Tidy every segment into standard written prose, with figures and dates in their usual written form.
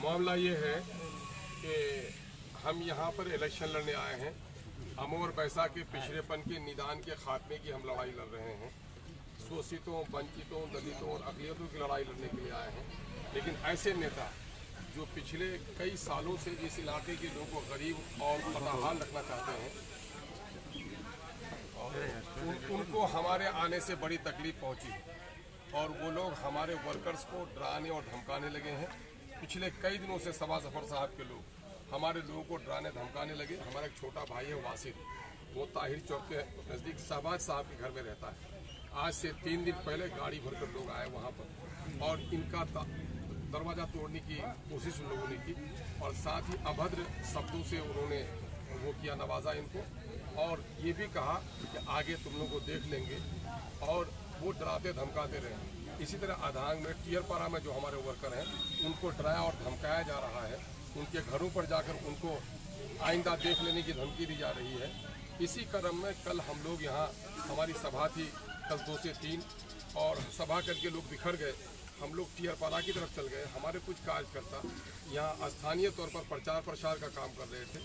मामला ये है कि हम यहाँ पर इलेक्शन लड़ने आए हैं। अमोर बैसा के पिछड़ेपन के निदान के खात्मे की हम लड़ाई लड़ रहे हैं। शोषितों, वंचितों, दलितों और अक़लियतों की लड़ाई लड़ने के लिए आए हैं। लेकिन ऐसे नेता जो पिछले कई सालों से इस इलाके के लोगों को गरीब और बदहाल रखना चाहते हैं, उनको हमारे आने से बड़ी तकलीफ पहुंची और वो लोग हमारे वर्कर्स को डराने और धमकाने लगे हैं। पिछले कई दिनों से सबा जफर साहब के लोग हमारे लोगों को डराने धमकाने लगे। हमारा एक छोटा भाई है वासिद, वो ताहिर चौक के नज़दीक शहबाज साहब के घर में रहता है। आज से 3 दिन पहले गाड़ी भरकर लोग आए वहाँ पर और इनका दरवाज़ा तोड़ने की कोशिश उन लोगों ने की और साथ ही अभद्र शब्दों से उन्होंने वो किया, नवाजा इनको, और ये भी कहा कि आगे तुम लोगों को देख लेंगे, और वो डराते धमकाते रहे। इसी तरह अधांग में टियरपारा में जो हमारे वर्कर हैं उनको डराया और धमकाया जा रहा है। उनके घरों पर जाकर उनको आइंदा देख लेने की धमकी दी जा रही है। इसी क्रम में कल हम लोग यहाँ, हमारी सभा थी कल 2 से 3 और सभा करके लोग बिखर गए। हम लोग टियरपारा की तरफ चल गए। हमारे कुछ कार्यकर्ता यहाँ स्थानीय तौर पर प्रचार प्रसार का काम कर रहे थे।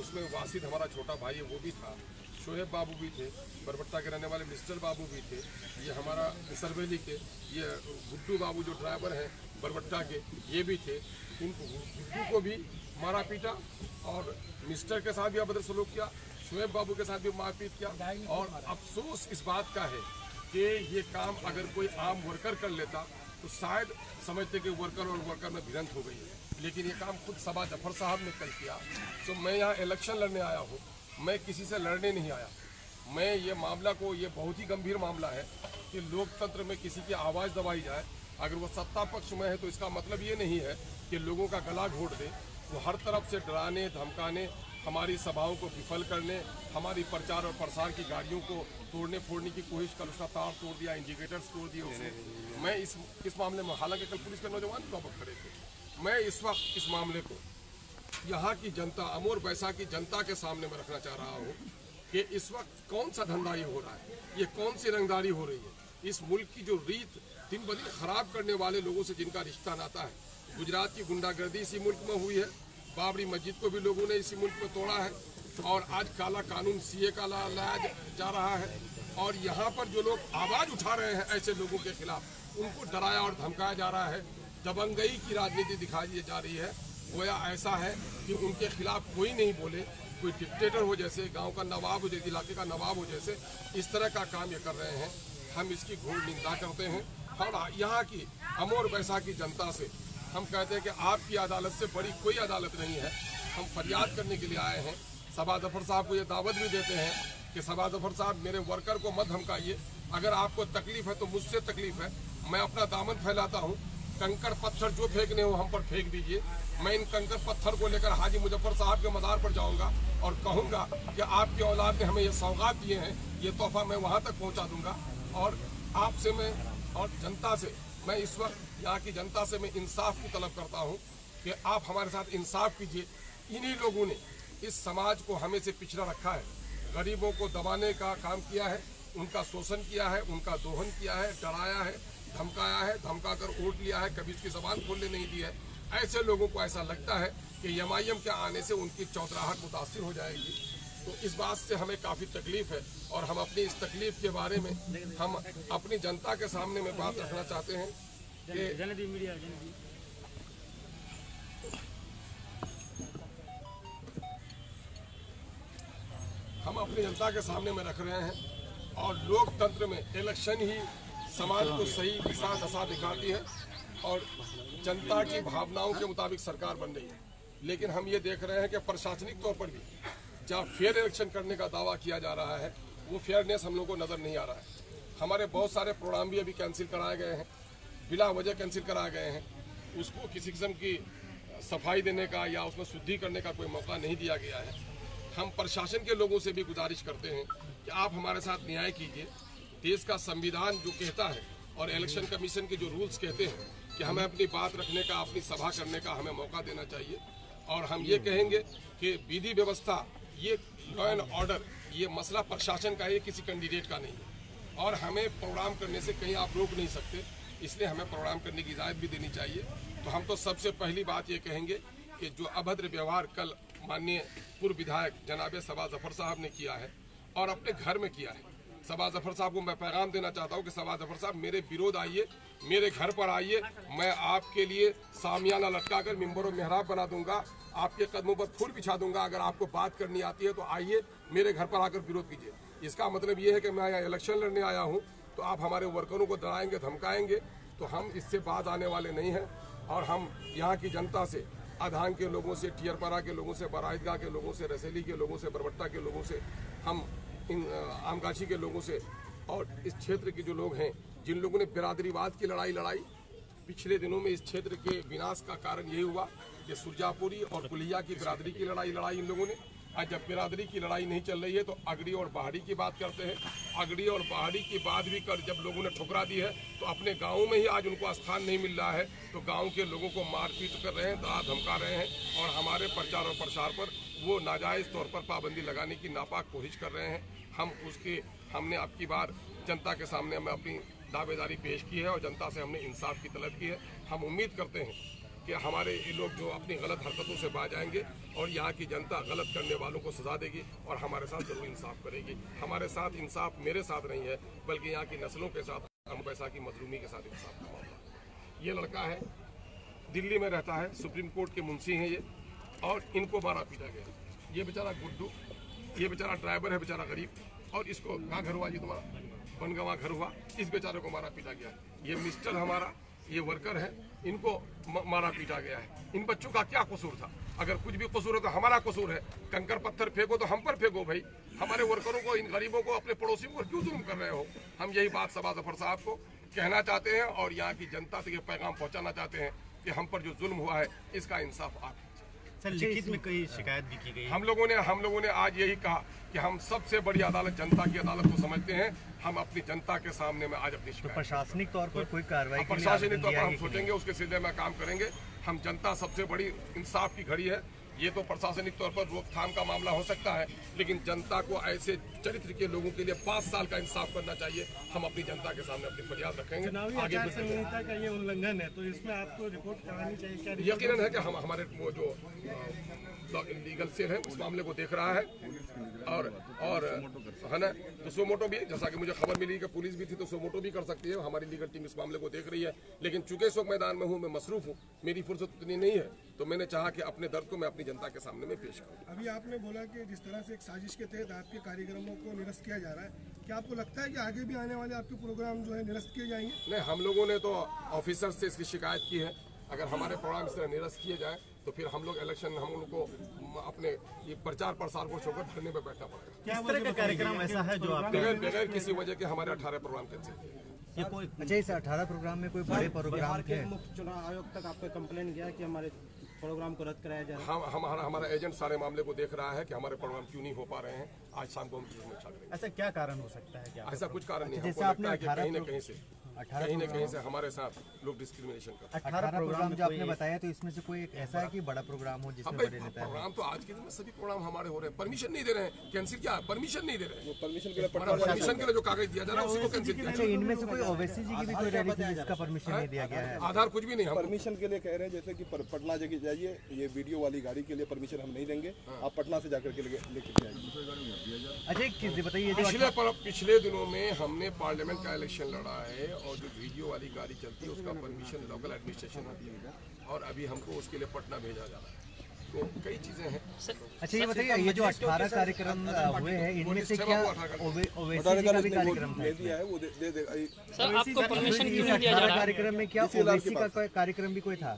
उसमें वासिद हमारा छोटा भाई है वो भी था, शोएब बाबू भी थे, बरबट्टा के रहने वाले मिस्टर बाबू भी थे, ये हमारा सरवेली के ये गुड्डू बाबू जो ड्राइवर हैं बरबट्टा के, ये भी थे। उनको गुड्डू को भी मारा पीटा और मिस्टर के साथ भी अभद्र सलूक किया, शोएब बाबू के साथ भी मारपीट किया। और अफसोस इस बात का है कि ये काम अगर कोई आम वर्कर कर लेता तो शायद समझते कि वर्कर और वर्कर में भिड़ंत हो गई है, लेकिन ये काम खुद सबा जफर साहब ने कल किया। तो मैं यहाँ इलेक्शन लड़ने आया हूँ, मैं किसी से लड़ने नहीं आया। मैं ये मामला को, ये बहुत ही गंभीर मामला है कि लोकतंत्र में किसी की आवाज़ दबाई जाए। अगर वो सत्ता पक्ष में है तो इसका मतलब ये नहीं है कि लोगों का गला घोट दे। वो हर तरफ से डराने धमकाने, हमारी सभाओं को विफल करने, हमारी प्रचार और प्रसार की गाड़ियों को तोड़ने फोड़ने की कोशिश कर, उसका तार तोड़ दिया, इंडिकेटर्स तोड़ दिए उसने। मैं इस मामले में, हालांकि कल पुलिस के नौजवान वहाँ पर खड़े थे, मैं इस वक्त इस मामले को यहाँ की जनता, अमोर बैसा की जनता के सामने में रखना चाह रहा हूँ कि इस वक्त कौन सा धंधा ये हो रहा है, ये कौन सी रंगदारी हो रही है। इस मुल्क की जो रीत दिन ब दिन खराब करने वाले लोगों से जिनका रिश्ता नाता है। गुजरात की गुंडागर्दी इसी मुल्क में हुई है, बाबरी मस्जिद को भी लोगों ने इसी मुल्क में तोड़ा है, और आज काला कानून सीए का लाया जा रहा है। और यहाँ पर जो लोग आवाज़ उठा रहे हैं ऐसे लोगों के खिलाफ, उनको डराया और धमकाया जा रहा है। दबंगई की राजनीति दिखाई जा रही है। गोया ऐसा है कि उनके खिलाफ कोई नहीं बोले, कोई डिक्टेटर हो जैसे, गांव का नवाब हो जैसे, इलाके का नवाब हो जैसे, इस तरह का काम ये कर रहे हैं। हम इसकी घोर निंदा करते हैं। और यहाँ की अमोर बैसा की जनता से हम कहते हैं कि आपकी अदालत से बड़ी कोई अदालत नहीं है। हम फरियाद करने के लिए आए हैं। सबा जफर साहब को ये दावत भी देते हैं कि सबा जफर साहब, मेरे वर्कर को मत धमकाइए। अगर आपको तकलीफ है तो मुझसे तकलीफ है, मैं अपना दामन फैलाता हूँ। कंकड़ पत्थर जो फेंकने हो हम पर फेंक दीजिए। मैं इन कंकड़ पत्थर को लेकर हाजी मुजफ्फर साहब के मज़ार पर जाऊंगा और कहूंगा कि आपकी औलाद ने हमें ये सौगात दिए हैं, ये तोहफा मैं वहां तक पहुंचा दूंगा। और आपसे मैं और जनता से, मैं इस वक्त यहाँ की जनता से मैं इंसाफ की तलब करता हूँ कि आप हमारे साथ इंसाफ कीजिए। इन्हीं लोगों ने इस समाज को हमें से पिछड़ा रखा है, गरीबों को दबाने का काम किया है, उनका शोषण किया है, उनका दोहन किया है, डराया है, धमकाया है, धमका कर वोट लिया है, कभी उसकी जबान खोलने नहीं दी है। ऐसे लोगों को ऐसा लगता है कि एमआईएम के आने से उनकी चौधराहट मुतासिर हो जाएगी। तो इस बात से हमें काफ़ी तकलीफ है और हम अपनी इस तकलीफ के बारे में हम अपनी जनता के सामने में बात रखना चाहते हैं कि हम अपनी जनता के सामने में रख रहे हैं। और लोकतंत्र में इलेक्शन ही समाज को सही दिशा दशा दिखाती है और जनता की भावनाओं के मुताबिक सरकार बन रही है। लेकिन हम ये देख रहे हैं कि प्रशासनिक तौर पर भी जहाँ फेयर इलेक्शन करने का दावा किया जा रहा है, वो फेयरनेस हम लोग को नज़र नहीं आ रहा है। हमारे बहुत सारे प्रोग्राम भी अभी कैंसिल कराए गए हैं, बिला वजह कैंसिल कराए गए हैं। उसको किसी किस्म की सफाई देने का या उसमें शुद्धि करने का कोई मौका नहीं दिया गया है। हम प्रशासन के लोगों से भी गुजारिश करते हैं कि आप हमारे साथ न्याय कीजिए। देश का संविधान जो कहता है और इलेक्शन कमीशन के जो रूल्स कहते हैं कि हमें अपनी बात रखने का, अपनी सभा करने का हमें मौका देना चाहिए। और हम ये कहेंगे कि विधि व्यवस्था, ये लॉ एंड ऑर्डर, ये मसला प्रशासन का है, किसी कैंडिडेट का नहीं है। और हमें प्रोग्राम करने से कहीं आप रोक नहीं सकते, इसलिए हमें प्रोग्राम करने की इजाज़त भी देनी चाहिए। तो हम तो सबसे पहली बात ये कहेंगे कि जो अभद्र व्यवहार कल माननीय पूर्व विधायक जनाब सबा जफर साहब ने किया है और अपने घर में किया है, सबा जफर साहब को मैं पैगाम देना चाहता हूँ कि सबा जफर साहब मेरे विरोध आइए, मेरे घर पर आइए, मैं आपके लिए सामियाना लटका कर मिंबर और मेहराब बना दूंगा, आपके कदमों पर फूल बिछा दूंगा। अगर आपको बात करनी आती है तो आइए मेरे घर पर आकर विरोध कीजिए। इसका मतलब ये है कि मैं यहाँ इलेक्शन लड़ने आया हूँ तो आप हमारे वर्करों को डराएंगे, धमकाएंगे, तो हम इससे बात आने वाले नहीं हैं। और हम यहाँ की जनता से, आधांग के लोगों से, टियरपाड़ा के लोगों से, बराईदगाह के लोगों से, रसेली के लोगों से, बरबट्टा के लोगों से, हम इन आमगाछी के लोगों से और इस क्षेत्र के जो लोग हैं जिन लोगों ने बिरादरीवाद की लड़ाई पिछले दिनों में इस क्षेत्र के विनाश का कारण यही हुआ कि सुरजापुरी और कुलिया की बिरादरी की लड़ाई इन लोगों ने। आज जब बिरादरी की लड़ाई नहीं चल रही है तो अगड़ी और पहाड़ी की बात करते हैं। अगड़ी और पहाड़ी की बात भी कर जब लोगों ने ठुकरा दी है तो अपने गाँव में ही आज उनको स्थान नहीं मिल रहा है तो गाँव के लोगों को मारपीट कर रहे हैं, डरा धमका रहे हैं और हमारे प्रचार और प्रसार पर वो नाजायज़ तौर पर पाबंदी लगाने की नापाक कोशिश कर रहे हैं। हमने अब की बार जनता के सामने हमें अपनी दावेदारी पेश की है और जनता से हमने इंसाफ की तलब की है। हम उम्मीद करते हैं कि हमारे ये लोग जो अपनी गलत हरकतों से बाज आएंगे और यहाँ की जनता गलत करने वालों को सजा देगी और हमारे साथ जरूर इंसाफ करेगी। हमारे साथ इंसाफ मेरे साथ नहीं है बल्कि यहाँ की नस्लों के साथ, हम पैसा की मजलूमी के साथ इंसाफ का मामला। ये लड़का है, दिल्ली में रहता है, सुप्रीम कोर्ट के मुंशी हैं ये, और इनको मारा पीटा गया। ये बेचारा गुड्डू, ये बेचारा ड्राइवर है, बेचारा गरीब, और इसको कहाँ घर हुआ जी तुम्हारा? बनगवा घर हुआ, इस बेचारे को मारा पीटा गया। ये मिस्टर हमारा, ये वर्कर है, इनको मारा पीटा गया है। इन बच्चों का क्या कसूर था? अगर कुछ भी कसूर है तो हमारा कसूर है। कंकर पत्थर फेंको तो हम पर फेंको भाई। हमारे वर्करों को, इन गरीबों को, अपने पड़ोसियों को क्यों जुल्म कर रहे हो? हम यही बात सबा जफर साहब को कहना चाहते हैं और यहाँ की जनता से ये पैगाम पहुँचाना चाहते हैं कि हम पर जो जुल्म हुआ है इसका इंसाफ आप। सर, लिखित में कई शिकायत भी की गई। हम लोगों ने आज यही कहा कि हम सबसे बड़ी अदालत जनता की अदालत को समझते हैं। हम अपनी जनता के सामने में आज अपनी शिकायत, प्रशासनिक तौर पर कोई कार्रवाई, प्रशासनिक तौर पर हम सोचेंगे, उसके सिलसिले में काम करेंगे। हम जनता सबसे बड़ी इंसाफ की घड़ी है। ये तो प्रशासनिक तौर पर रोकथाम का मामला हो सकता है लेकिन जनता को ऐसे चरित्र के लोगों के लिए 5 साल का इंसाफ करना चाहिए। हम अपनी जनता के सामने अपनी फरियाद रखेंगे। आगे संहिता का ये उल्लंघन है तो इसमें आपको रिपोर्ट करानी चाहिए क्या? यकीनन है कि हम हमारे वो जो लीगल सेल है उस मामले को देख रहा है और है ना, तो सोमोटो भी, जैसा कि मुझे खबर मिली कि पुलिस भी थी तो सोमोटो भी कर सकती है। हमारी लीगल टीम इस मामले को देख रही है लेकिन चूंकि इस वक्त मैदान में हूँ, मैं मसरूफ हूँ, मेरी फुर्सत उतनी नहीं है, तो मैंने चाहा कि अपने दर्द को मैं अपनी जनता के सामने में पेश करूँ। अभी आपने बोला कि जिस तरह से एक साजिश के तहत आपके कार्यक्रमों को निरस्त किया जा रहा है, क्या आपको लगता है कि आगे भी आने वाले आपके प्रोग्राम जो है निरस्त किए जाएंगे? नहीं, हम लोगों ने तो ऑफिसर से इसकी शिकायत की है। अगर हमारे प्रोग्राम इस तरह निरस्त किए जाए तो फिर हम लोग इलेक्शन, हम लोग को अपने ये प्रचार प्रसार को छोड़कर धरने में बैठना पड़ेगा। किस तरह का कार्यक्रम ऐसा है जो आप बगैर किसी वजह के हमारे 18 प्रोग्राम कैंसिल किए? अच्छा, इस 18 प्रोग्राम में कोई बड़े प्रोग्राम थे? मुख्य चुनाव आयोग तक आपको कंप्लेन किया कि हमारे प्रोग्राम को रद्द कराया जाए। हमारा एजेंट सारे मामले को देख रहा है कि हमारे प्रोग्राम क्यों नहीं हो पा रहे हैं। आज शाम को हम समीक्षा करेंगे। ऐसा क्या कारण हो सकता है? क्या ऐसा कुछ कारण नहीं, जैसे हमको आपने लगता है कि 18 कहीं न कहीं से हमारे साथ लोग डिस्क्रिमिनेशन करते हैं। 18 प्रोग्राम जो आपने बताया तो इसमें से कोई एक ऐसा है कि बड़ा प्रोग्राम हो जिसमें बड़े नेता हैं? प्रोग्राम तो आज के दिन में सभी प्रोग्राम हमारे हो रहे हैं। परमिशन नहीं दे रहे हैं, कैंसिल क्या है? परमिशन नहीं दे रहे हैं। परमिशन के लिए जो कागज दिया जा रहा है उसी को कैंसिल किया। अच्छा, इनमें से कोई ओवैसी जी की भी कोई रैली थी जिसका परमिशन नहीं दिया गया है? आधार कुछ भी नहीं, हम परमिशन के लिए कह रहे हैं जैसे कि पटना जगह जाइए, ये वीडियो वाली गाड़ी के लिए परमिशन हम नहीं देंगे, आप पटना से जाकर के लेके जाइए। अच्छा, एक चीज बताइए, पिछले दिनों में हमने पार्लियामेंट का इलेक्शन लड़ा है और जो वीडियो वाली गाड़ी चलती है उसका परमिशन लोकल एडमिनिस्ट्रेशन ने दिया और अभी हमको उसके लिए पटना भेजा जा रहा है। तो कई चीजें हैं। अच्छा, ये बताइए, ये जो 18 कार्यक्रम हुए हैं इनमें से क्या ओवैसी का भी कार्यक्रम था? दिया है वो दे देगा। सर, आपको परमिशन क्यों नहीं दिया जा रहा है? कार्यक्रम में क्या ओवैसी का कार्यक्रम भी कोई था?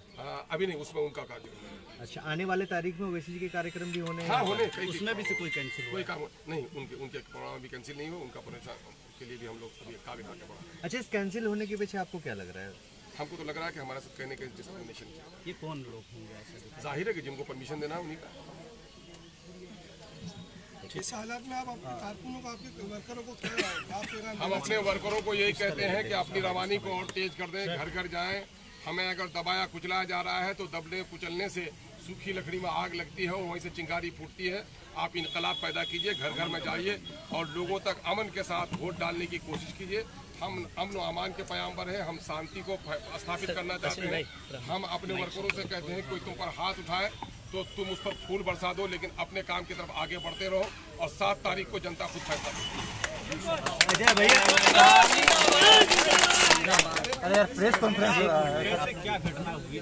अभी नहीं, उसमें उनका कार्यक्रम। अच्छा, आने वाले तारीख में ओवैसी जी के कार्यक्रम भी होने हैं? हाँ, होने, उसमें भी से कोई कैंसिल? कोई काम नहीं, उनके प्रोग्राम भी कैंसिल नहीं हुआ। उनका परमिशन के लिए भी हम लोग अभी कागज आगे बढ़ा। अच्छा, इस कैंसिल होने के पीछे आपको क्या लग रहा है? हमको तो लग रहा है कि हमारे साथ कहने के डिस्क्रिमिनेशन किया। ये कौन लोग होंगे ऐसे? जाहिर है कि जिनको परमिशन देना है उन्हीं का। इस हालात में आप अपने कारकुनों को, आपके वर्करों को क्या? हम अपने वर्करों को यही कहते हैं कि अपनी रवानी को और तेज कर दें, घर घर जाएं। हमें अगर दबाया कुचलाया जा रहा है तो दबने कुचलने से सूखी लकड़ी में आग लगती है और वहीं से चिंगारी फूटती है। आप इनकलाब पैदा कीजिए, घर घर में जाइए और लोगों तक अमन के साथ वोट डालने की कोशिश कीजिए। हम अमन और अमान के पैगाम्बर हैं, हम शांति को स्थापित करना चाहते हैं। हम अपने वर्करों से कहते हैं कोई तुम पर हाथ उठाए तो तुम उस पर फूल बरसा दो, लेकिन अपने काम की तरफ आगे बढ़ते रहो और 7 तारीख को जनता खुद फैसला करेगी। अजय भैया, अरे यार प्रेस कॉन्फ्रेंस हो रहा है। क्या घटना हुई?